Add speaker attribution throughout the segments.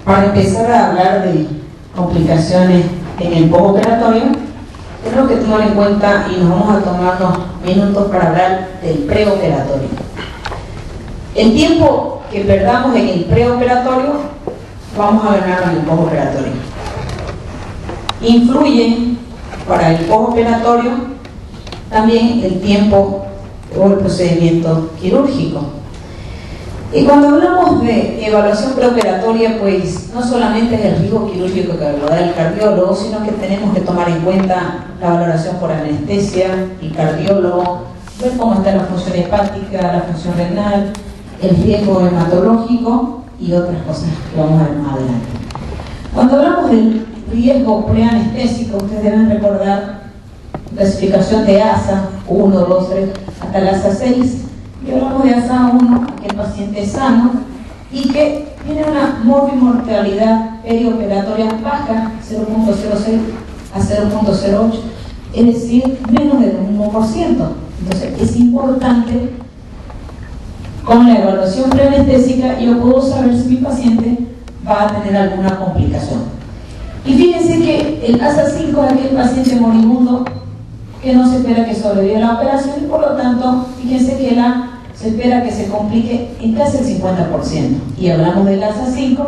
Speaker 1: Para empezar a hablar de complicaciones en el postoperatorio, tenemos que tomar en cuenta y nos vamos a tomar unos minutos para hablar del preoperatorio. El tiempo que perdamos en el preoperatorio, vamos a ganarlo en el postoperatorio. Influye para el postoperatorio también el tiempo o el procedimiento quirúrgico. Y cuando hablamos de evaluación preoperatoria, pues no solamente es el riesgo quirúrgico que lo da el cardiólogo, sino que tenemos que tomar en cuenta la valoración por anestesia, el cardiólogo, ver cómo está la función hepática, la función renal, el riesgo hematológico y otras cosas que vamos a ver más adelante. Cuando hablamos del riesgo preanestésico, ustedes deben recordar la clasificación de ASA 1, 2, 3, hasta la ASA 6. Y hablamos de ASA 1, aquel paciente sano y que tiene una morbimortalidad perioperatoria baja, 0.06 a 0.08, es decir, menos del 1%. Entonces es importante, con la evaluación preanestésica, yo puedo saber si mi paciente va a tener alguna complicación. Y fíjense que el ASA 5 es aquel paciente moribundo que no se espera que sobreviva la operación y por lo tanto, fíjense que se espera que se complique en casi el 50%. Y hablamos del ASA 5,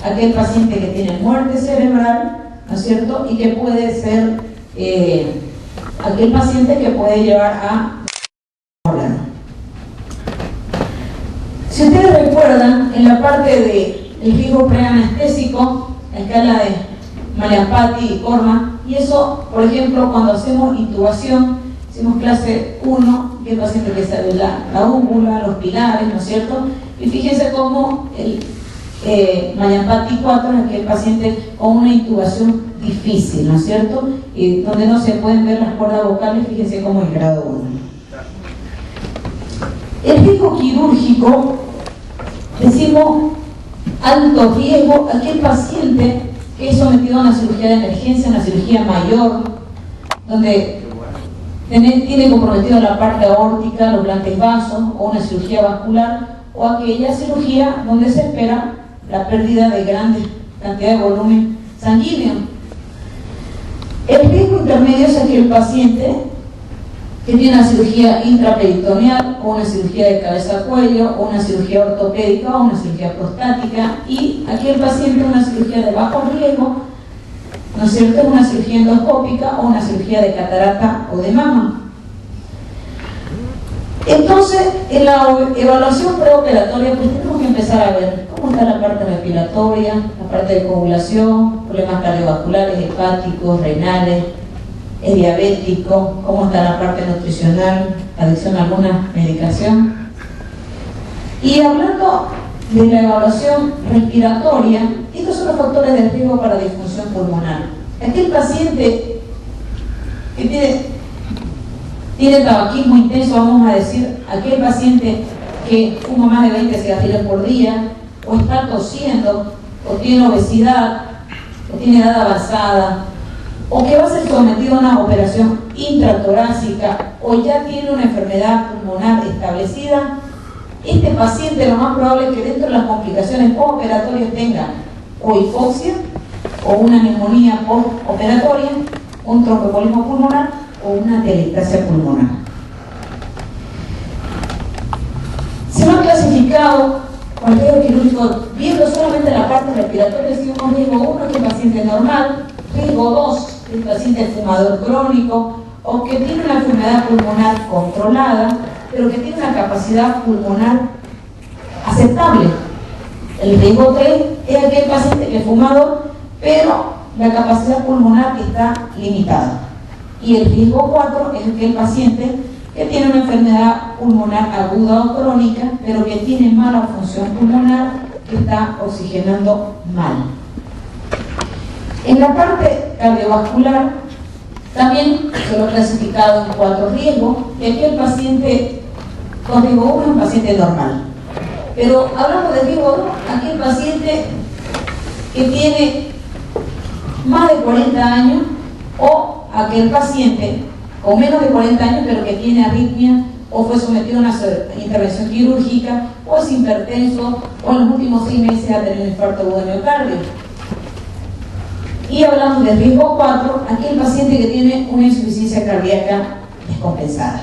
Speaker 1: aquel paciente que tiene muerte cerebral, ¿no es cierto? Y que puede ser aquel paciente que puede llevar a órgano. Si ustedes recuerdan, en la parte del riesgo preanestésico, la escala de Mallampati y Corman, y eso, por ejemplo, cuando hacemos intubación, hicimos clase 1, que el paciente que sale la úvula, los pilares, ¿no es cierto? Y fíjense cómo el Mallampati 4 es aquel paciente con una intubación difícil, ¿no es cierto? Y donde no se pueden ver las cuerdas vocales, fíjense cómo es grado 1. El riesgo quirúrgico, decimos alto riesgo, aquel paciente que es sometido a una cirugía de emergencia, una cirugía mayor, donde tiene comprometido la parte aórtica, los grandes vasos, o una cirugía vascular, o aquella cirugía donde se espera la pérdida de grandes cantidades de volumen sanguíneo. El riesgo intermedio es aquel paciente que tiene una cirugía intraperitoneal, o una cirugía de cabeza-cuello, o una cirugía ortopédica, o una cirugía prostática, y aquel paciente una cirugía de bajo riesgo, ¿no es cierto? Una cirugía endoscópica o una cirugía de catarata o de mama. Entonces, en la evaluación preoperatoria, pues tenemos que empezar a ver cómo está la parte respiratoria, la parte de coagulación, problemas cardiovasculares, hepáticos, renales, es diabético, cómo está la parte nutricional, adicción a alguna medicación. Y hablando de la evaluación respiratoria, estos son los factores de riesgo para disfunción pulmonar. Aquel paciente que tiene tabaquismo intenso, vamos a decir, aquel paciente que fuma más de 20 cigarrillos por día, o está tosiendo, o tiene obesidad, o tiene edad avanzada, o que va a ser sometido a una operación intratorácica, o ya tiene una enfermedad pulmonar establecida, este paciente lo más probable es que dentro de las complicaciones postoperatorias tenga o hipoxia, o una neumonía postoperatoria, un tromboembolismo pulmonar o una telectasia pulmonar. Se han clasificado con el riesgo quirúrgico viendo solamente la parte respiratoria, decimos riesgo 1, que es el paciente normal, riesgo 2, que es el paciente fumador crónico, o que tiene una enfermedad pulmonar controlada, pero que tiene una capacidad pulmonar aceptable. El riesgo 3 es aquel paciente que es fumador, pero la capacidad pulmonar está limitada. Y el riesgo 4 es aquel paciente que tiene una enfermedad pulmonar aguda o crónica, pero que tiene mala función pulmonar, que está oxigenando mal. En la parte cardiovascular, también se lo ha clasificado en 4 riesgos, y aquí el paciente con riesgo 1 es un paciente normal. Pero hablamos de riesgo 2, aquí el paciente que tiene más de 40 años, o aquel paciente con menos de 40 años, pero que tiene arritmia, o fue sometido a una intervención quirúrgica, o es hipertenso, o en los últimos 6 meses ha tenido un infarto agudo de miocardio. Y hablamos de riesgo 4, aquel paciente que tiene una insuficiencia cardíaca descompensada.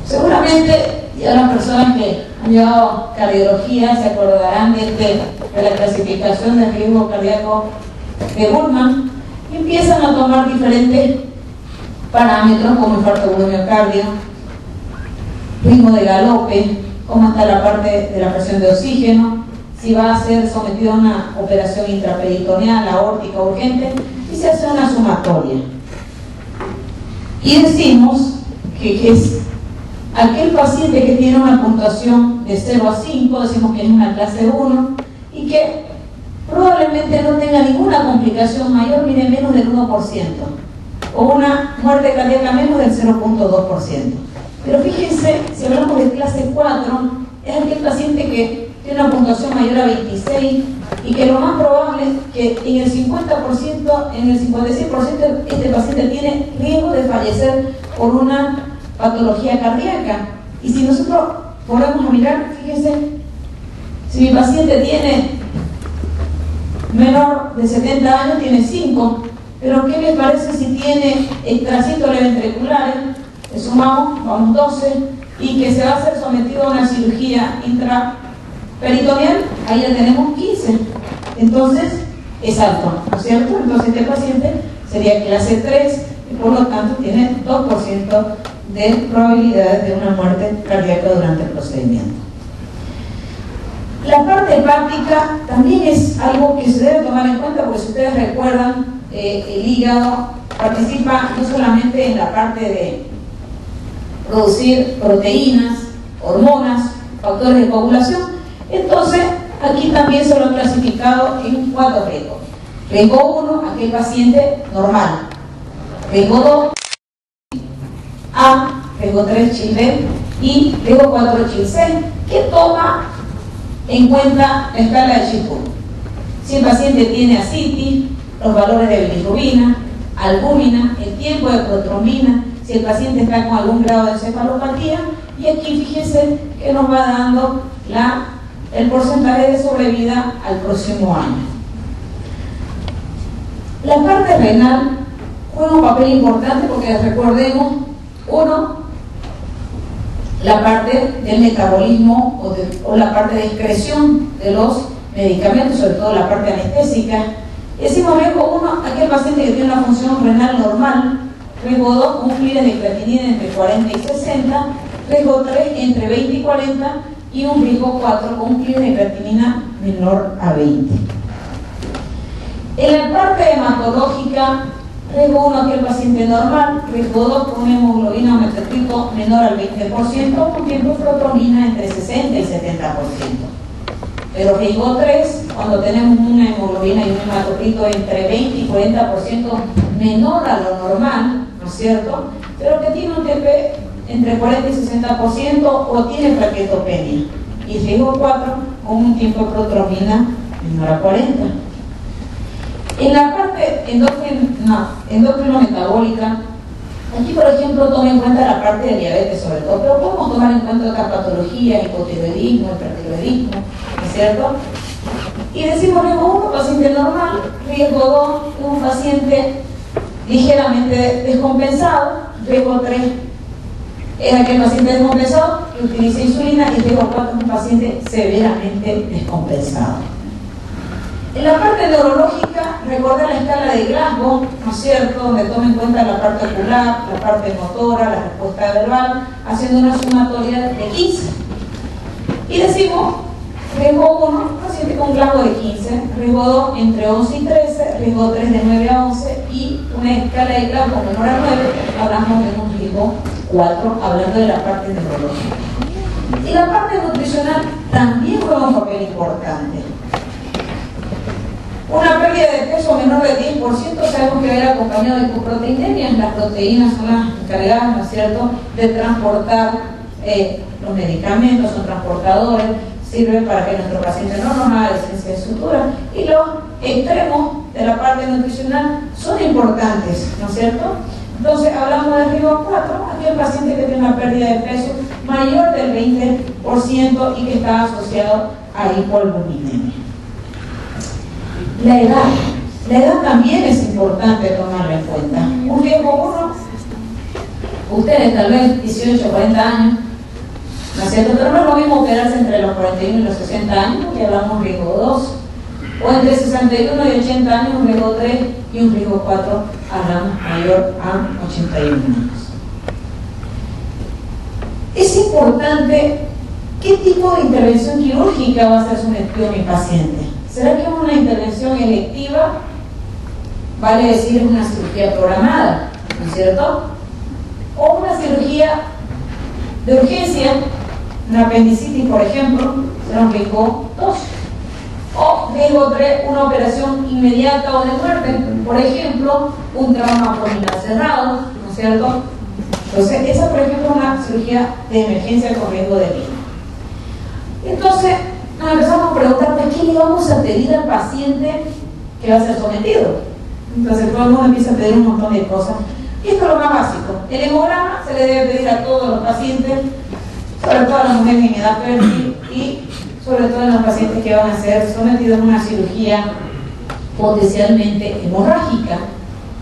Speaker 1: Seguramente ya las personas que han llevado cardiología se acordarán de la clasificación de riesgo cardíaco de Goldman, y empiezan a tomar diferentes parámetros como infarto agudo de miocardio, ritmo de galope, cómo está la parte de la presión de oxígeno, si va a ser sometido a una operación intraperitoneal, aórtica urgente, y se hace una sumatoria. Y decimos que es aquel paciente que tiene una puntuación de 0 a 5, decimos que es una clase 1, y que probablemente no tenga ninguna complicación mayor, mire, menos del 1%, o una muerte cardíaca menos del 0.2%. Pero fíjense, si hablamos de clase 4, es aquel paciente que tiene una puntuación mayor a 26 y que lo más probable es que en el 50%, en el 56% este paciente tiene riesgo de fallecer por una patología cardíaca. Y si nosotros ponemos a mirar, fíjense, si mi paciente tiene menor de 70 años, tiene 5, pero ¿qué les parece si tiene extracístoles ventriculares? Le sumamos, vamos 12, y que se va a ser sometido a una cirugía intraperitoneal, ahí ya tenemos 15. Entonces, es alto, ¿no es cierto? Entonces este paciente sería clase 3 y por lo tanto tiene 2% de probabilidades de una muerte cardíaca durante el procedimiento. La parte hepática también es algo que se debe tomar en cuenta, porque si ustedes recuerdan, el hígado participa no solamente en la parte de producir proteínas, hormonas, factores de coagulación. Entonces, aquí también se lo han clasificado en 4 riesgos. Riesgo 1, aquel paciente normal. Riesgo 2, A, riesgo 3, CHIL-D, y riesgo 4, CHIL-C, que toma en cuenta la escala de Chiffon. Si el paciente tiene ascitis, los valores de bilirrubina, albúmina, el tiempo de protrombina, si el paciente está con algún grado de encefalopatía, y aquí fíjense que nos va dando el porcentaje de sobrevida al próximo año. La parte renal juega un papel importante porque recordemos, uno, la parte del metabolismo o la parte de excreción de los medicamentos, sobre todo la parte anestésica. Decimos riesgo 1, aquel paciente que tiene una función renal normal. Riesgo 2, un clearance de creatinina entre 40 y 60. Riesgo 3, entre 20 y 40. Y un riesgo 4, con un clearance de creatinina menor a 20. En la parte hematológica, riesgo 1, aquel paciente normal. Riesgo 2, con una hemoglobina o metacrito menor al 20%, un tiempo de protrombina entre 60 y 70%. Pero riesgo 3, cuando tenemos una hemoglobina y un hematocrito entre 20 y 40% menor a lo normal, ¿no es cierto? Pero que tiene un TP entre 40 y 60% o tiene plaquetopenia. Y riesgo 4, con un tiempo de protrombina menor a 40. En la parte endocrino-metabólica, aquí por ejemplo tome en cuenta la parte de diabetes sobre todo, pero podemos tomar en cuenta otras patologías, hipotiroidismo, hipertiroidismo, ¿no es cierto? Y decimos riesgo 1, paciente normal, riesgo 2, un paciente ligeramente descompensado, riesgo 3 es aquel paciente descompensado que utiliza insulina, y riesgo 4 es un paciente severamente descompensado. En la parte neurológica, recordar la escala de Glasgow, ¿no es cierto?, donde toma en cuenta la parte ocular, la parte motora, la respuesta verbal, haciendo una sumatoria de 15. Y decimos, riesgo 1, paciente con Glasgow de 15, riesgo 2 entre 11 y 13, riesgo 3 de 9 a 11, y una escala de Glasgow menor a 9, hablamos de un riesgo 4, hablando de la parte neurológica. Y la parte nutricional también juega un papel importante. Una pérdida de peso menor del 10% sabemos que va a ir acompañado de hipoproteinemias. Las proteínas son las encargadas, ¿no es cierto?, de transportar los medicamentos, son transportadores, sirven para que nuestro paciente no nos haga descenso de sutura. Y los extremos de la parte nutricional son importantes, ¿no es cierto? Entonces hablamos de riesgo 4, aquel paciente que tiene una pérdida de peso mayor del 20% y que está asociado a hipolipidemia. La edad también es importante tomarla en cuenta. Un riesgo 1, ustedes tal vez 18 o 40 años, ¿no es cierto? Pero no es lo mismo operarse entre los 41 y los 60 años, que hablamos de riesgo 2, o entre 61 y 80 años, un riesgo 3, y un riesgo 4, hablamos mayor a 81 años. Es importante qué tipo de intervención quirúrgica va a ser sometido mi paciente. ¿Será que es una intervención electiva? Vale decir, una cirugía programada, ¿no es cierto? O una cirugía de urgencia, una apendicitis, por ejemplo, será un riesgo 2. O riesgo 3, una operación inmediata o de muerte, por ejemplo, un trauma abdominal cerrado, ¿no es cierto? Entonces, esa, por ejemplo, es una cirugía de emergencia con riesgo de vida. Entonces, nos empezamos a preguntar, ¿por qué le vamos a pedir al paciente que va a ser sometido? Entonces, todo el mundo empieza a pedir un montón de cosas. Y esto es lo más básico. El hemograma se le debe pedir a todos los pacientes, sobre todo a las mujeres en edad fértil y sobre todo a los pacientes que van a ser sometidos a una cirugía potencialmente hemorrágica.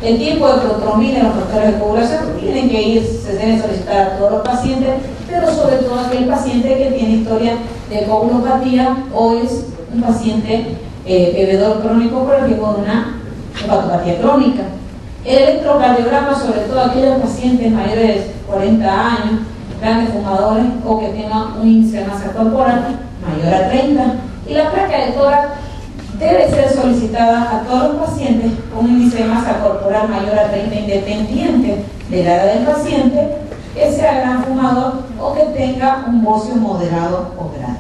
Speaker 1: El tiempo de protrombina en los factores de coagulación tienen que ir, se deben solicitar a todos los pacientes, pero sobre todo aquel paciente que tiene historia de coagulopatía o es un paciente bebedor crónico por el riesgo de una hepatopatía crónica. El electrocardiograma, sobre todo aquellos pacientes mayores de 40 años, grandes fumadores o que tengan un índice de masa corporal mayor a 30. Y la placa de tórax debe ser solicitada a todos los pacientes con un índice de masa corporal mayor a 30, independiente de la edad del paciente, que sea gran fumador o que tenga un bocio moderado o grande.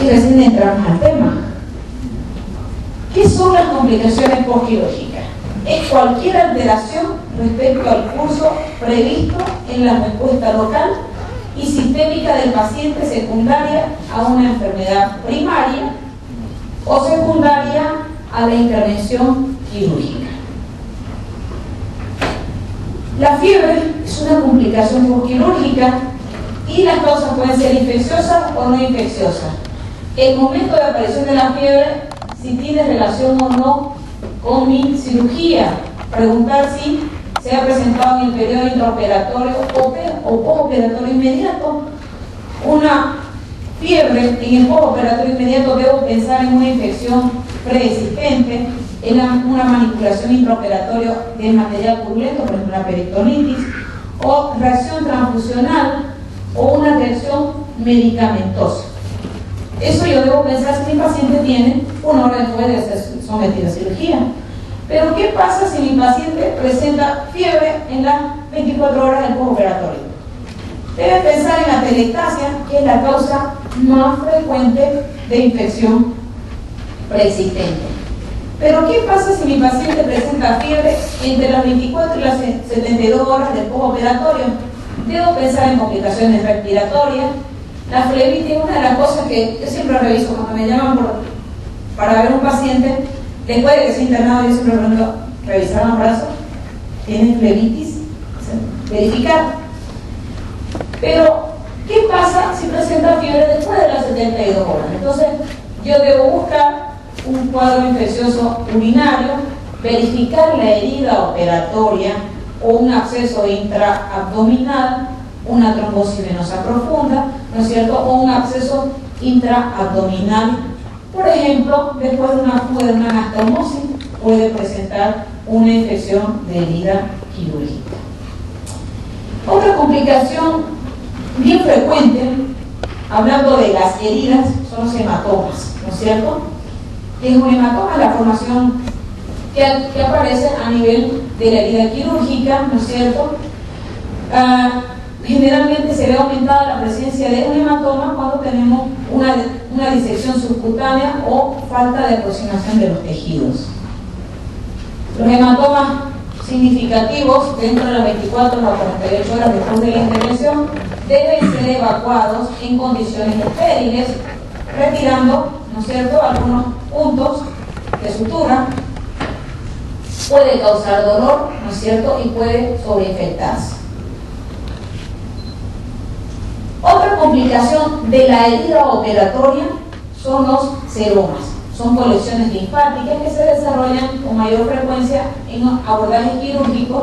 Speaker 1: Y recién entramos al tema. ¿Qué son las complicaciones postquirúrgicas? Es cualquier alteración respecto al curso previsto en la respuesta local y sistémica del paciente secundaria a una enfermedad primaria o secundaria a la intervención quirúrgica. La fiebre es una complicación postquirúrgica y las causas pueden ser infecciosas o no infecciosas. El momento de aparición de la fiebre, si tiene relación o no con mi cirugía. Preguntar si se ha presentado en el periodo intraoperatorio o postoperatorio inmediato. Una fiebre en el postoperatorio inmediato, debo pensar en una infección preexistente, en una manipulación intraoperatoria de material purulento, por ejemplo una peritonitis, o reacción transfusional o una reacción medicamentosa. Eso yo debo pensar si mi paciente tiene una hora después de ser sometido a cirugía. Pero ¿qué pasa si mi paciente presenta fiebre en las 24 horas del postoperatorio? Debe pensar en la telectasia, que es la causa más frecuente de infección preexistente. Pero ¿qué pasa si mi paciente presenta fiebre entre las 24 y las 72 horas del postoperatorio? Debo pensar en complicaciones respiratorias. La flebitis es una de las cosas que yo siempre reviso cuando me llaman para ver un paciente. Después de que sea internado, yo siempre pregunto, ¿revisaron los brazos? ¿Tienen flebitis? Verificar. Pero, ¿qué pasa si presenta fiebre después de las 72 horas? Entonces, yo debo buscar un cuadro infeccioso urinario, verificar la herida operatoria o un absceso intraabdominal, una trombosis venosa profunda, ¿no es cierto? O un absceso intraabdominal. Por ejemplo, después de una fuga de una anastomosis, puede presentar una infección de herida quirúrgica. Otra complicación bien frecuente, hablando de las heridas, son los hematomas, ¿no es cierto? Y es un hematoma la formación que aparece a nivel de la herida quirúrgica, ¿no es cierto? Generalmente se ve aumentada la presencia de un hematoma cuando tenemos una disección subcutánea o falta de aproximación de los tejidos. Los hematomas significativos dentro de las 24 a 48 horas después de la intervención deben ser evacuados en condiciones estériles, retirando, ¿no es cierto?, algunos puntos de sutura puede causar dolor, ¿no es cierto?, y puede sobreinfectarse. Otra complicación de la herida operatoria son los seromas. Son colecciones linfáticas que se desarrollan con mayor frecuencia en abordajes quirúrgicos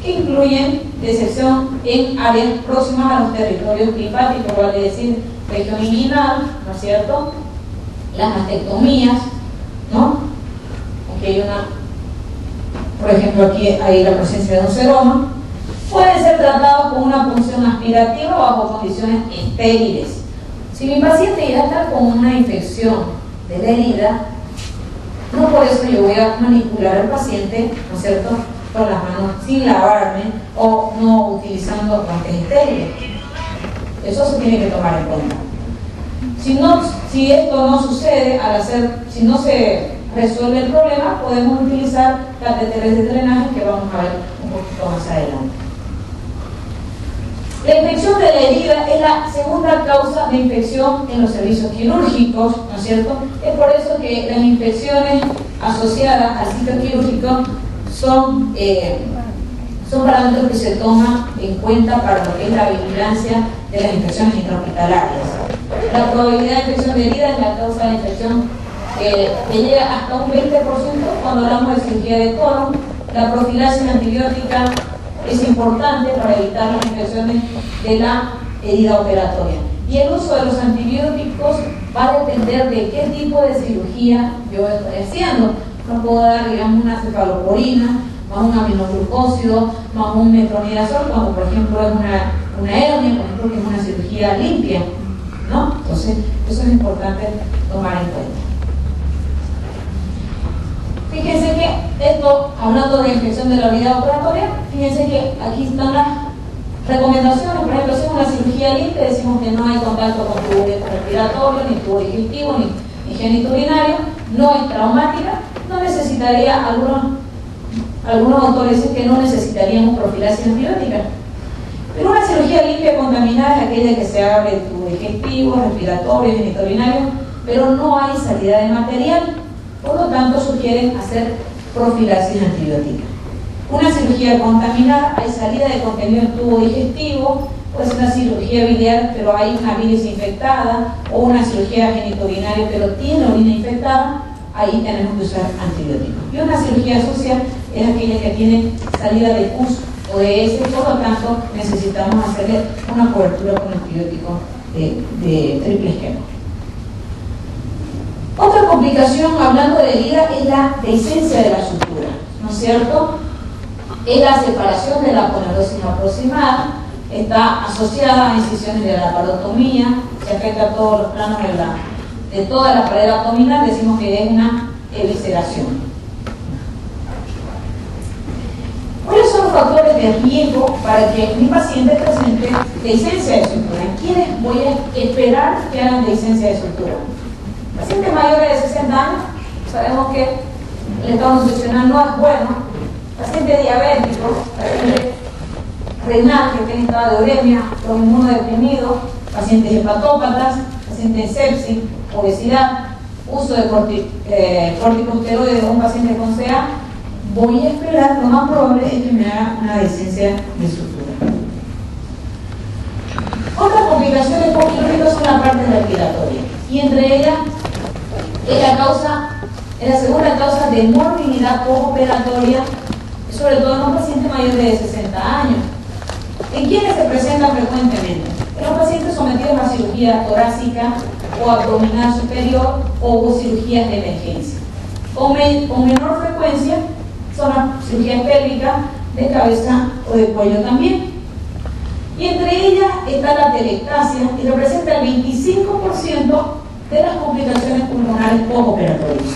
Speaker 1: que incluyen disección en áreas próximas a los territorios linfáticos, vale decir, región inguinal, ¿no es cierto?, las mastectomías, ¿no? Aquí hay una, por ejemplo, aquí hay la presencia de un seroma. Pueden ser tratados con una punción aspirativa bajo condiciones estériles. Si mi paciente ya está con una infección de la herida, no por eso yo voy a manipular al paciente, ¿no es cierto?, con las manos sin lavarme o no utilizando guantes estériles. Eso se tiene que tomar en cuenta. Si esto no sucede, si no se resuelve el problema, podemos utilizar catéteres de drenaje que vamos a ver un poquito más adelante. La infección de la herida es la segunda causa de infección en los servicios quirúrgicos, ¿no es cierto? Es por eso que las infecciones asociadas al sitio quirúrgico son parámetros que se toman en cuenta para lo que es la vigilancia de las infecciones intrahospitalarias. La probabilidad de infección de herida es la causa de infección que llega hasta un 20% cuando hablamos de cirugía de colon. La profilaxis antibiótica es importante para evitar las infecciones de la herida operatoria. Y el uso de los antibióticos va a depender de qué tipo de cirugía yo estoy haciendo. No puedo dar, digamos, una cefalosporina, más un aminoglucósido, más un metronidazol, cuando por ejemplo es una hernia, por ejemplo, que es una cirugía limpia, ¿no? Entonces, eso es importante tomar en cuenta. Fíjense que esto, hablando de infección de la herida operatoria, fíjense que aquí están las recomendaciones. Por ejemplo, si es una cirugía limpia, decimos que no hay contacto con tubo respiratorio, ni tubo digestivo, ni genitourinario, no es traumática, no necesitaría, algunos autores dicen que no necesitaríamos profilaxis antibiótica. Pero una cirugía limpia contaminada es aquella que se abre el tubo digestivo, respiratorio, genitourinario, pero no hay salida de material. Por lo tanto, sugieren hacer profilaxis antibiótica. Una cirugía contaminada, hay salida de contenido en tubo digestivo, puede ser una cirugía biliar, pero hay una bilis infectada, o una cirugía genitourinaria, pero tiene orina infectada, ahí tenemos que usar antibióticos. Y una cirugía sucia es aquella que tiene salida de pus o de heces, por lo tanto, necesitamos hacerle una cobertura con antibiótico de triple esquema. Otra complicación, hablando de herida, es la dehiscencia de la sutura, ¿no es cierto? Es la separación de la aponeurosis aproximada, está asociada a incisiones de la laparotomía, se afecta a todos los planos de toda la pared abdominal, decimos que es una evisceración. ¿Cuáles son los factores de riesgo para que mi paciente presente dehiscencia de sutura? ¿En quiénes voy a esperar que hagan dehiscencia de sutura? Pacientes mayores de 60 años, sabemos que el estado nutricional no es bueno. Paciente diabético, paciente renal que tiene estado de uremia, los inmunodeprimidos, pacientes hepatópatas, pacientes en sepsis, obesidad, uso de corticosteroides de un paciente con CA, voy a esperar, lo más probable es que me haga una dehiscencia de sutura. Otras complicaciones postquirúrgicas son la parte respiratoria, y entre ellas es la segunda causa de morbilidad postoperatoria, sobre todo en los pacientes mayores de 60 años. ¿En quiénes se presenta frecuentemente? En los pacientes sometidos a cirugía torácica o abdominal superior o cirugías de emergencia. Con menor frecuencia son las cirugías pélvicas, de cabeza o de cuello también. Y entre ellas está la telectasia, y representa el 25% de las complicaciones pulmonares postoperatorias.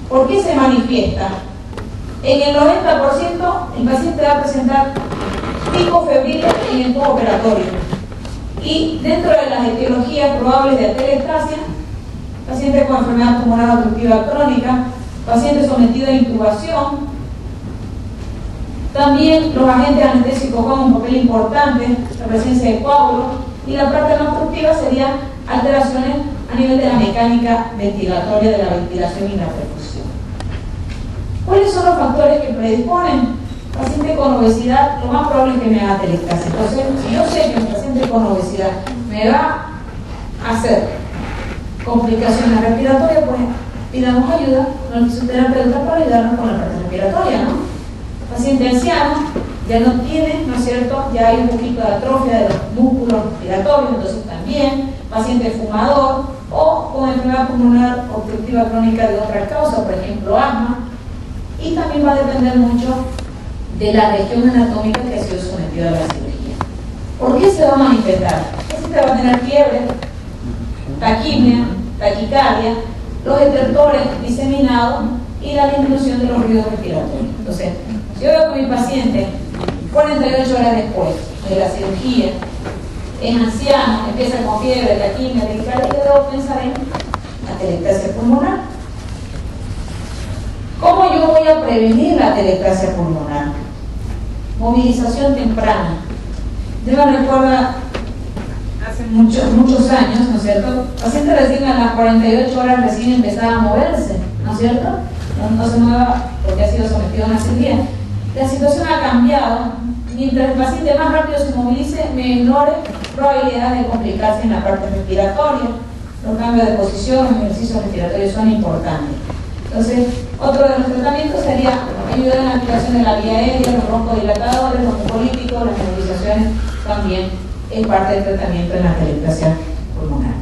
Speaker 1: ¿Por qué se manifiesta? En el 90% el paciente va a presentar picos febriles en el postoperatorio. Y dentro de las etiologías probables de atelectasia, pacientes con enfermedad pulmonar obstructiva crónica, pacientes sometidos a intubación, también los agentes anestésicos juegan un papel importante, la presencia de coágulos, y la parte no obstructiva sería alteraciones a nivel de la mecánica ventilatoria, de la ventilación y la perfusión. ¿Cuáles son los factores que predisponen? Paciente con obesidad, lo más probable es que me haga atelectasia. Entonces, si yo sé que un paciente con obesidad me va a hacer complicaciones respiratorias, pues pidamos ayuda a un fisioterapeuta para ayudarnos con la parte respiratoria, ¿no? Paciente anciano ya no tiene, ¿no es cierto? Ya hay un poquito de atrofia de los músculos respiratorios, entonces también. Paciente fumador o con enfermedad pulmonar obstructiva crónica de otra causa, por ejemplo asma. Y también va a depender mucho de la región anatómica que ha sido sometida a la cirugía. ¿Por qué se va a manifestar? El paciente va a tener fiebre, taquipnea, taquicardia, los estertores diseminados y la disminución de los ruidos respiratorios. Entonces, si yo veo que mi paciente 48 horas después de la cirugía es anciano, empieza con fiebre, taquipnea, taquicardia, yo debo pensar en atelectasia pulmonar. ¿Cómo yo voy a prevenir la atelectasia pulmonar? Movilización temprana. Yo me recuerdo hace muchos años, ¿no es cierto? El paciente recién a las 48 horas recién empezaba a moverse, ¿no es cierto? No se mueva porque ha sido sometido a una cirugía. La situación ha cambiado. Mientras el paciente más rápido se movilice, menores probabilidades de complicarse en la parte respiratoria. Los cambios de posición, los ejercicios respiratorios son importantes. Entonces, otro de los tratamientos sería ayudar en la activación de la vía aérea, los broncodilatadores, los mucolíticos, las nebulizaciones también es parte del tratamiento en la atelectasia pulmonar.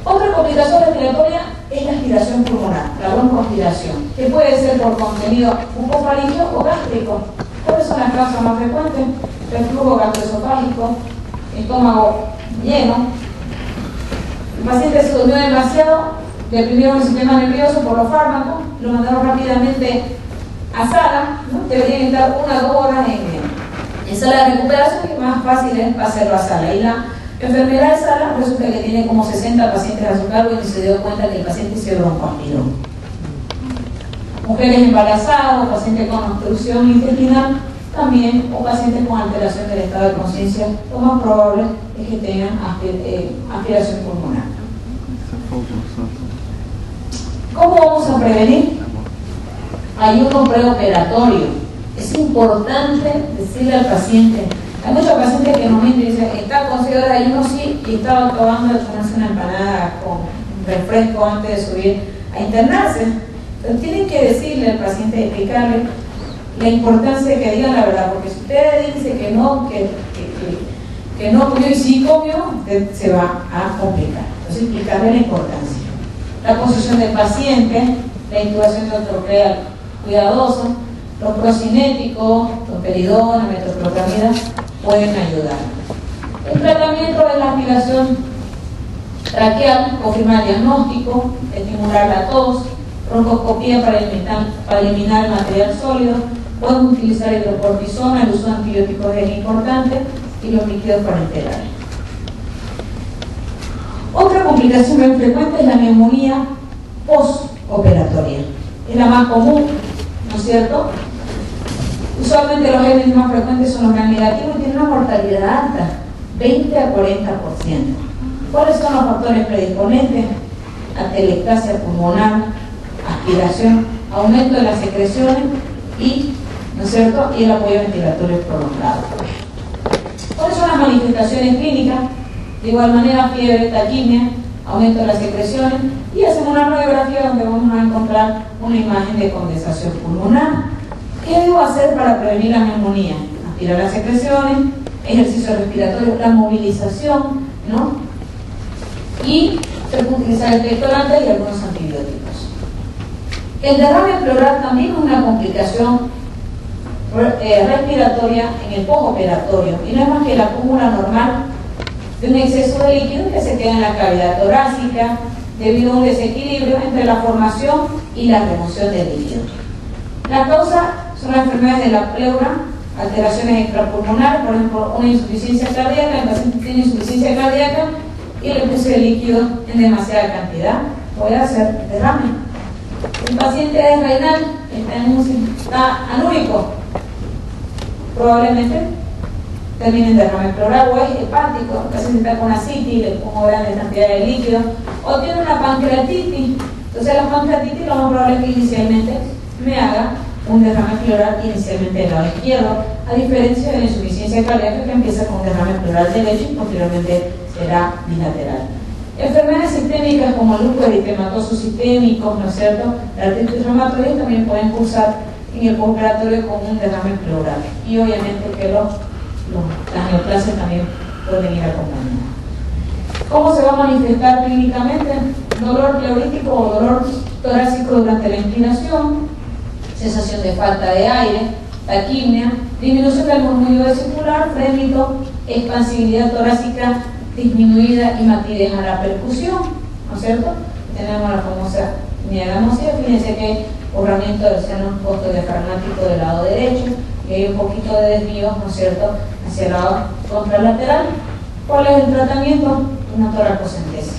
Speaker 1: Otra complicación respiratoria es la aspiración pulmonar, la broncoaspiración, que puede ser por contenido bucofaríngeo o gástrico. ¿Cuáles son las causas más frecuentes? Reflujo gastroesofágico, estómago lleno. El paciente se durmió demasiado, deprimieron el sistema nervioso por los fármacos, lo mandaron rápidamente a sala, ¿no? Deberían estar 1 o 2 horas en sala de recuperación y más fácil es pasarlo a sala. Y la enfermera de sala resulta que tiene como 60 pacientes a su cargo y se dio cuenta que el paciente se broncoaspiró. Mujeres embarazadas, pacientes con obstrucción intestinal, también, o pacientes con alteración del estado de conciencia, lo más probable es que tengan aspiración pulmonar. ¿Cómo vamos a prevenir? Ayuno preoperatorio. Es importante decirle al paciente. Hay muchos pacientes que nos mienten y dicen, ¿está considerado de ayuno? Sí, y estaba acabando de comerse una empanada con refresco antes de subir a internarse. Entonces tienen que decirle al paciente, explicarle la importancia de que digan la verdad, porque si usted dice que no, que no comió y sí comió, usted se va a complicar. Entonces explicarle la importancia. La posición del paciente, la intubación intratraqueal cuidadosa, los procinéticos, los peridonas, metoclopramida pueden ayudar. El tratamiento de la aspiración traqueal, confirmar el diagnóstico, estimular la tos, broncoscopía para eliminar el material sólido, pueden utilizar hidrocortisona, el uso de antibióticos es importante y los líquidos parenterales. Otra complicación muy frecuente es la neumonía postoperatoria. Es la más común, ¿no es cierto? Usualmente los genes más frecuentes son los gram negativos y tienen una mortalidad alta, 20 a 40%. ¿Cuáles son los factores predisponentes? Atelectasia pulmonar, aspiración, aumento de las secreciones y, ¿no es cierto?, y el apoyo ventilatorio prolongado. ¿Cuáles son las manifestaciones clínicas? De igual manera, fiebre, taquipnea, aumento de las secreciones y hacemos una radiografía donde vamos a encontrar una imagen de condensación pulmonar. ¿Qué debo hacer para prevenir la neumonía? Aspirar las secreciones, ejercicio respiratorio, la movilización, ¿no? Y se puede utilizar expectorantes y algunos antibióticos. El derrame pleural también es una complicación respiratoria en el postoperatorio y no es más que la acúmula normal de un exceso de líquido que se queda en la cavidad torácica debido a un desequilibrio entre la formación y la remoción de líquido. La causa son las enfermedades de la pleura, alteraciones extrapulmonares, por ejemplo, una insuficiencia cardíaca, el paciente tiene insuficiencia cardíaca y el exceso de líquido en demasiada cantidad puede hacer derrame. El paciente es renal, está anúrico, probablemente termine en derrame pleural o es hepático, el paciente está con ascitis, le pongo grandes cantidades de líquido, o tiene una pancreatitis. Entonces la pancreatitis lo más probable es que inicialmente me haga un derrame pleural inicialmente del lado izquierdo, a diferencia de la insuficiencia cardíaca que empieza con un derrame pleural derecho y posteriormente será bilateral. Enfermedades sistémicas como el lupus eritematoso sistémico, ¿no es cierto? La artritis reumatoide también pueden cursar en el postoperatorio con un derrame pleural. Y obviamente que las neoplasias también pueden ir acompañadas. ¿Cómo se va a manifestar clínicamente? Dolor pleurítico o dolor torácico durante la inspiración, sensación de falta de aire, taquipnea, disminución del murmullo vesicular, frémito, expansibilidad torácica disminuida y matidez a la percusión, ¿no es cierto? Tenemos la famosa diagramosia, fíjense que borramiento del seno postdiafragmático del lado derecho y hay un poquito de desvío, ¿no es cierto?, hacia el lado contralateral. ¿Cuál es el tratamiento? Una toracocentesis,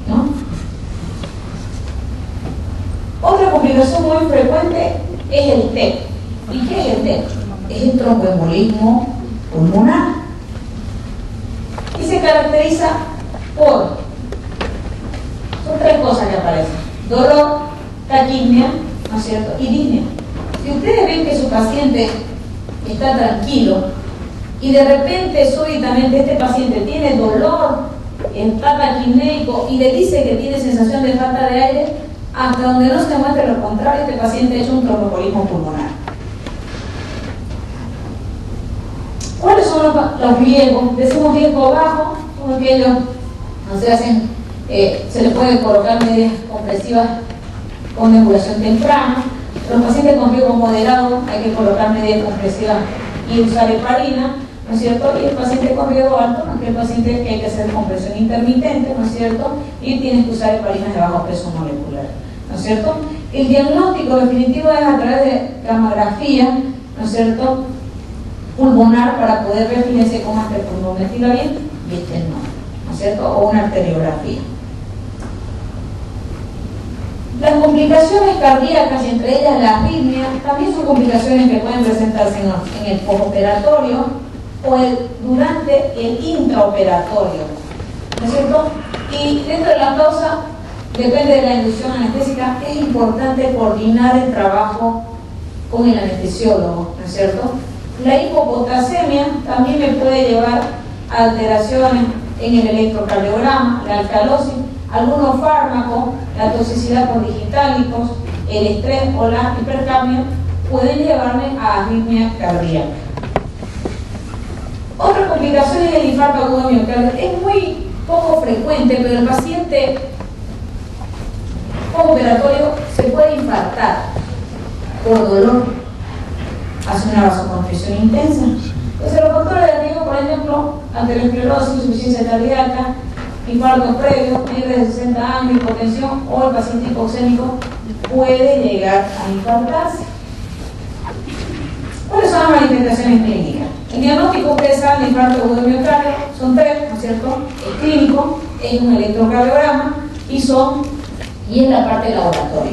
Speaker 1: ¿no? Otra complicación muy frecuente es el TEP. ¿Y qué es el TEP? Es el tromboembolismo pulmonar. Y se caracteriza por, son tres cosas que aparecen: dolor, taquipnea, ¿no es cierto?, y disnea. Si ustedes ven que su paciente está tranquilo y de repente, súbitamente, este paciente tiene dolor, está taquipnéico y le dice que tiene sensación de falta de aire, hasta donde no se demuestre lo contrario, este paciente ha hecho un tromboembolismo pulmonar. ¿Cuáles son los riesgos? Decimos riesgo bajo, son aquellos, no se hacen, se le puede colocar medidas compresivas con nebulación temprana. Los pacientes con riesgo moderado hay que colocar medidas compresivas y usar heparina, ¿no es cierto? Y el paciente con riesgo alto, aquel paciente que hay que hacer compresión intermitente, ¿no es cierto? Y tienes que usar heparinas de bajo peso molecular, ¿no es cierto? El diagnóstico definitivo es a través de gamografía, ¿no es cierto?, pulmonar, para poder ver, fíjense cómo este pulmón ventila bien y este no es cierto?, o una arteriografía. Las complicaciones cardíacas, y entre ellas la arritmia, también son complicaciones que pueden presentarse en el postoperatorio o durante el intraoperatorio, ¿no es cierto? Y dentro de la causa, depende de la inducción anestésica, es importante coordinar el trabajo con el anestesiólogo, ¿no es cierto? La hipopotasemia también me puede llevar a alteraciones en el electrocardiograma, la alcalosis, algunos fármacos, la toxicidad por digitálicos, el estrés o la hipercapnia pueden llevarme a arritmia cardíaca. Otra complicación es el infarto agudo miocardio. Es muy poco frecuente, pero el paciente postoperatorio se puede infartar por dolor, hace una vasoconstricción intensa. Entonces los factores de riesgo, por ejemplo, aterosclerosis, insuficiencia cardíaca, infartos previos, menores de 60 años, hipotensión o el paciente hipoxémico puede llegar a infartarse. ¿Cuáles son las manifestaciones clínicas? El diagnóstico, ustedes saben, de infarto agudo de miocardio son tres, ¿no es cierto? Es clínico, es un electrocardiograma y es la parte laboratoria.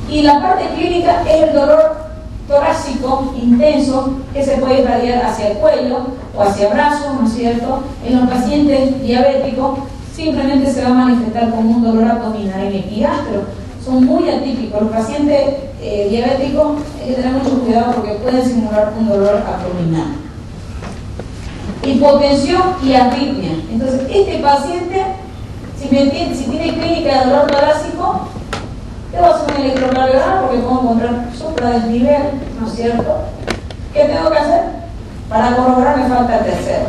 Speaker 1: Y la parte clínica es el dolor torácico intenso que se puede irradiar hacia el cuello o hacia el brazo, ¿no es cierto? En los pacientes diabéticos simplemente se va a manifestar como un dolor abdominal en epigastro. Son muy atípicos. Los pacientes diabéticos hay que tener mucho cuidado porque pueden simular un dolor abdominal. Hipotensión y arritmia. Entonces, este paciente, si tiene clínica de dolor torácico, debo hacer un electrocardiograma porque puedo encontrar supradesnivel, ¿no es cierto? ¿Qué tengo que hacer? Para corroborar me falta el tercero: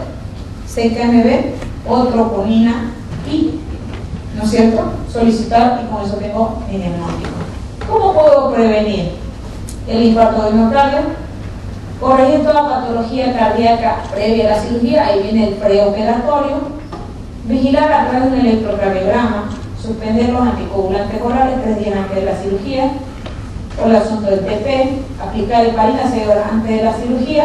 Speaker 1: CKMB o troponina I, ¿no es cierto? Solicitar y con eso tengo mi diagnóstico. ¿Cómo puedo prevenir el infarto de miocardio? Corregir toda patología cardíaca previa a la cirugía, ahí viene el preoperatorio. Vigilar a través de un electrocardiograma, suspender los anticoagulantes orales 3 días antes de la cirugía, o el asunto del TP, aplicar heparina 6 horas antes de la cirugía,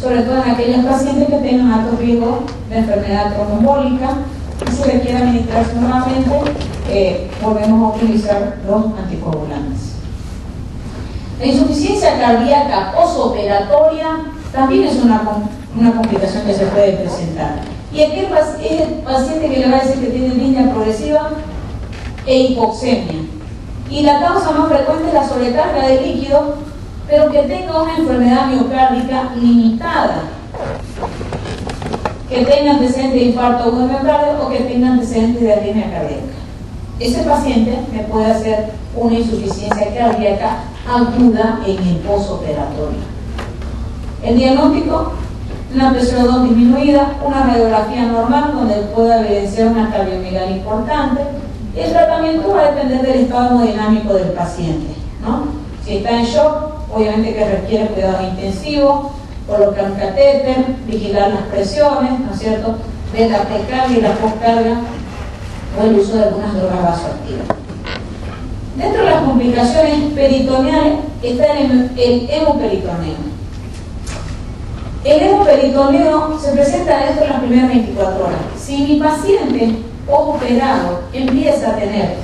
Speaker 1: sobre todo en aquellos pacientes que tengan alto riesgo de enfermedad tromboembólica. Y si requiere administrarse nuevamente, volvemos a utilizar los anticoagulantes. La insuficiencia cardíaca postoperatoria también es una complicación que se puede presentar. Y aquí es el paciente que le va a decir que tiene línea progresiva e hipoxemia. Y la causa más frecuente es la sobrecarga de líquido, pero que tenga una enfermedad miocárdica limitada, que tenga antecedentes de infarto agudo de miocardio o que tenga antecedentes de arritmia cardíaca. Ese paciente me puede hacer una insuficiencia cardíaca aguda en el postoperatorio. El diagnóstico: una PCO2 disminuida, una radiografía normal donde pueda evidenciar una cardiomegalia importante. El tratamiento va a depender del estado hemodinámico del paciente, ¿no? Si está en shock, obviamente que requiere cuidados intensivos, colocar un catéter, vigilar las presiones, ¿no es cierto?, ver la precarga y la postcarga o el uso de algunas drogas vasoactivas. Dentro de las complicaciones peritoneales está el hemoperitoneo. El hemoperitoneo se presenta dentro de las primeras 24 horas. Si mi paciente operado empieza a tener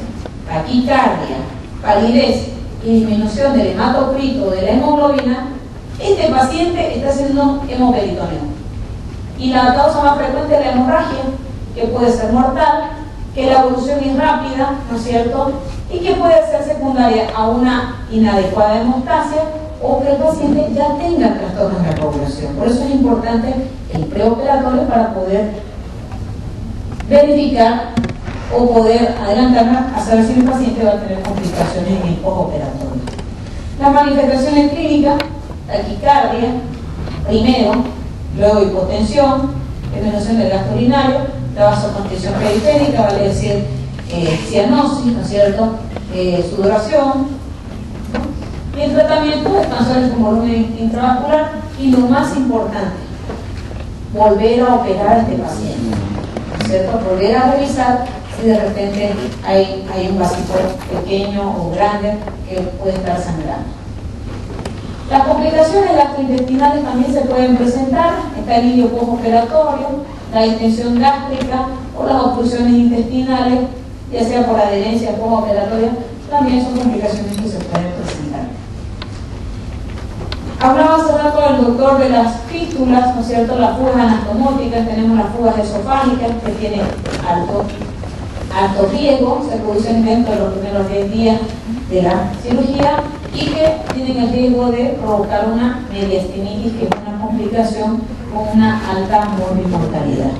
Speaker 1: taquicardia, palidez y disminución del hematocrito de la hemoglobina, este paciente está haciendo hemoperitoneo. Y la causa más frecuente es la hemorragia, que puede ser mortal, que la evolución es rápida, ¿no es cierto?, y que puede ser secundaria a una inadecuada hemostasia o que el paciente ya tenga trastornos de la coagulación. Por eso es importante el preoperatorio para poder verificar o poder adelantarme a saber si el paciente va a tener complicaciones en el postoperatorio. Las manifestaciones clínicas: taquicardia, primero, luego hipotensión, disminución del gasto urinario, la vasoconstricción periférica, vale decir cianosis, ¿no es cierto?, sudoración, ¿no? Y el tratamiento: expansores con volumen intravascular y, lo más importante, volver a operar a este paciente, ¿no es cierto?, volver a revisar si de repente hay un vasito pequeño o grande que puede estar sangrando. Las complicaciones gastrointestinales también se pueden presentar: está el ilirio postoperatorio, la distensión gástrica o las obstrucciones intestinales, ya sea por adherencia postoperatoria, también son complicaciones que se pueden presentar. Hablaba hace rato el doctor de las fístulas, ¿no es cierto?, las fugas anastomóticas. Tenemos las fugas esofágicas que tienen alto riesgo, se producen dentro de los primeros 10 días de la cirugía y que tienen el riesgo de provocar una mediastinitis, que es una complicación con una alta mortalidad.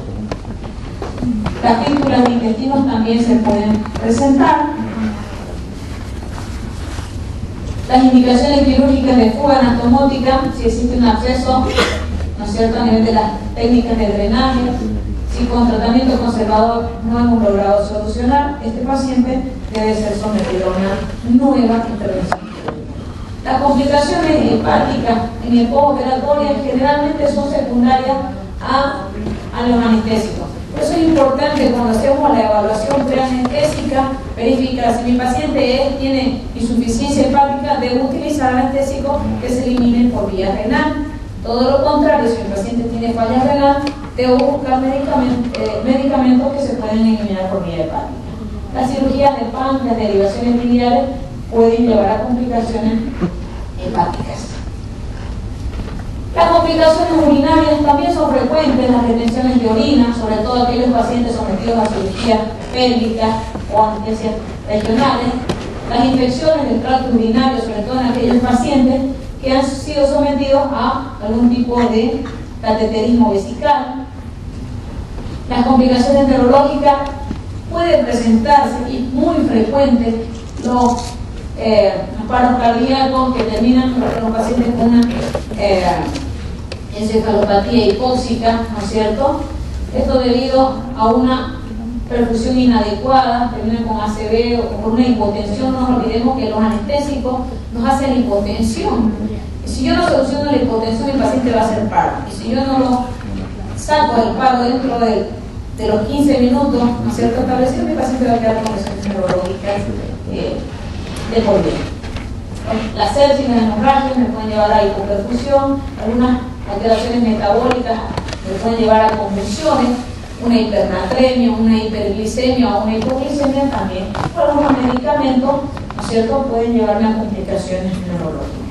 Speaker 1: Las fístulas de intestinos también se pueden presentar. Las indicaciones quirúrgicas de fuga anastomótica: si existe un absceso, ¿no es cierto?, a nivel de las técnicas de drenaje. Si con tratamiento conservador no hemos logrado solucionar, este paciente debe ser sometido a una nueva intervención. Las complicaciones hepáticas en el postoperatorio generalmente son secundarias a los anestésicos. Por eso es importante, cuando hacemos la evaluación preanestésica, verificar si mi paciente tiene insuficiencia hepática, debo utilizar anestésicos que se eliminen por vía renal. Todo lo contrario, si el paciente tiene falla renal, debo buscar medicamentos que se pueden eliminar por vía hepática. Las cirugías de páncreas, derivaciones biliares, pueden llevar a complicaciones hepáticas. Las complicaciones urinarias también son frecuentes: las retenciones de orina, sobre todo aquellos pacientes sometidos a cirugías pélvicas o anestesias regionales. Las infecciones del tracto urinario, sobre todo en aquellos pacientes que han sido sometidos a algún tipo de cateterismo vesical. Las complicaciones neurológicas pueden presentarse, y muy frecuentes, los paros cardíacos que terminan con los pacientes con una encefalopatía hipóxica, ¿no es cierto? Esto debido a una perfusión inadecuada, terminan con ACV o con una hipotensión. No nos olvidemos que los anestésicos nos hacen hipotensión. Y si yo no soluciono la hipotensión, el paciente va a hacer paro. Y si yo no lo saco del paro dentro de los 15 minutos, ¿no es cierto?, establecido, mi paciente va a quedar con lesiones neurológicas de por vida. Las sepsis, las hemorragias me pueden llevar a hipoperfusión, algunas alteraciones metabólicas me pueden llevar a convulsiones, una hipernatremia, una hiperglicemia o una hipoglicemia también. Por algunos medicamentos, ¿no es cierto?, pueden llevarme a complicaciones neurológicas.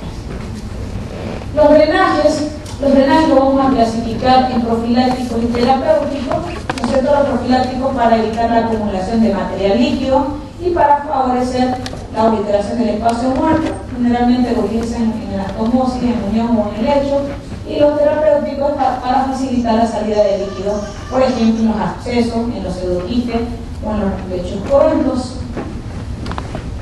Speaker 1: Los drenajes los vamos a clasificar en profilácticos y terapéuticos, ¿no es cierto? Los profilácticos para evitar la acumulación de material líquido y para favorecer la obliteración del espacio muerto, generalmente lo utilizan en la osmosis, en unión o en el lecho, y los terapéuticos para facilitar la salida de líquido, por ejemplo, en los abscesos, en los pseudoquistes o en los lechos coroentos.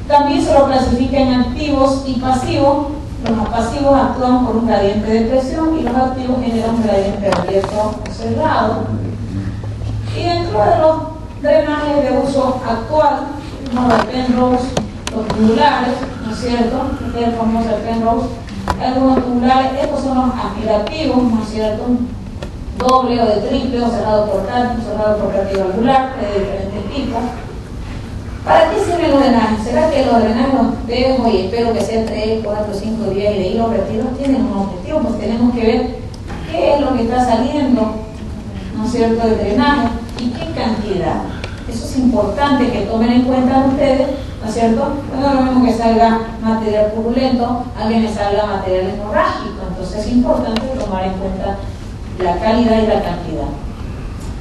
Speaker 1: También se lo clasifica en activos y pasivos. Los pasivos actúan por un gradiente de presión y los activos generan un gradiente abierto o cerrado. Y dentro de los drenajes de uso actual, como los Penrose, los tubulares, ¿no es cierto? Este es el famoso Penrose. Algunos tubulares, estos son los aspirativos, ¿no es cierto? Doble o de triple o cerrado portátil, cerrado portátil valvular, de diferentes tipos. ¿Para qué sirven los drenajes? ¿Será que los drenajes los dejo y espero que sea 3, 4, 5 días y de ahí los retiro? Tienen un objetivo, pues tenemos que ver qué es lo que está saliendo, ¿no es cierto?, del drenaje y qué cantidad. Eso es importante que tomen en cuenta ustedes, ¿no es cierto? No es lo mismo que salga material purulento, a que me salga material hemorrágico. Entonces es importante tomar en cuenta la calidad y la cantidad.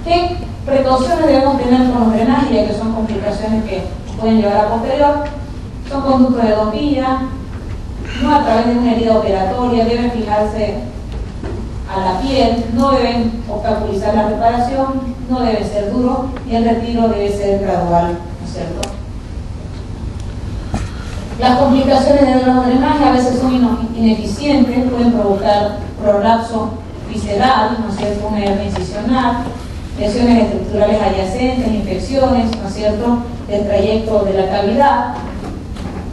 Speaker 1: ¿Qué precauciones debemos tener con los drenajes, ya que son complicaciones que pueden llevar a posterior? Son conductos de 2 vías, no a través de una herida operatoria, deben fijarse a la piel, no deben obstaculizar la reparación, no debe ser duro y el retiro debe ser gradual, ¿no es cierto? Las complicaciones de los drenajes a veces son ineficientes, pueden provocar prolapso visceral, ¿no es cierto?, una hernia incisional, lesiones estructurales adyacentes, infecciones, ¿no es cierto?, del trayecto de la cavidad.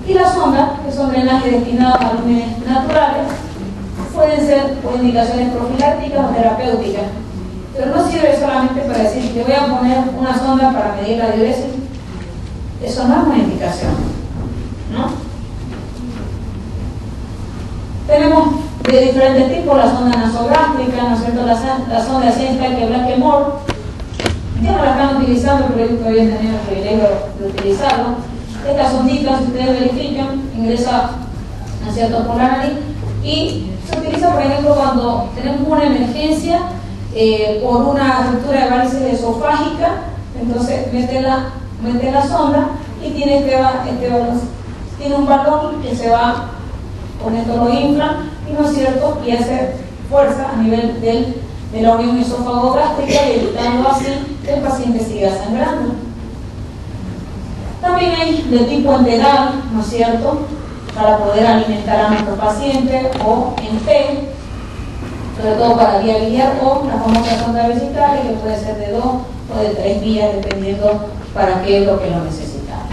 Speaker 1: Y las sondas, que son drenajes destinados a lúmenes naturales, pueden ser por indicaciones profilácticas o terapéuticas, pero no sirve solamente para decir que voy a poner una sonda para medir la diuresis. Eso no es una indicación, ¿no? Tenemos de diferentes tipos la sonda nasogástrica, ¿no es cierto?, la sonda asienta que Blackmore. Ya no la están utilizando, pero yo todavía he tenido el privilegio de utilizarlo. Estas sonditas, si ustedes verifican, ingresa, ¿no es cierto?, por la nariz y se utiliza, por ejemplo, cuando tenemos una emergencia por una ruptura de varices esofágica. Entonces mete la sonda y tiene tiene un balón que se va, con esto lo infla, y no es cierto, y hace fuerza a nivel de la unión esófago-gástrica, y evitando así que el paciente siga sangrando. También hay de tipo enteral, ¿no es cierto?, para poder alimentar a nuestro paciente, o en T, sobre todo para vía biliar, o la famosa sonda vesical, que puede ser de 2 o de 3 vías, dependiendo para qué es lo que lo necesitamos.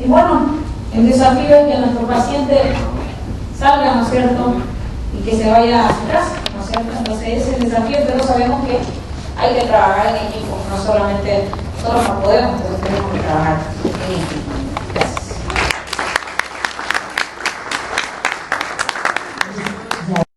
Speaker 1: Y bueno, el desafío es que nuestro paciente salga, ¿no es cierto?, y que se vaya a su casa, ¿no es cierto? Entonces ese es el desafío, pero sabemos que hay que trabajar en equipo, no solamente nosotros no podemos, entonces tenemos que trabajar en equipo.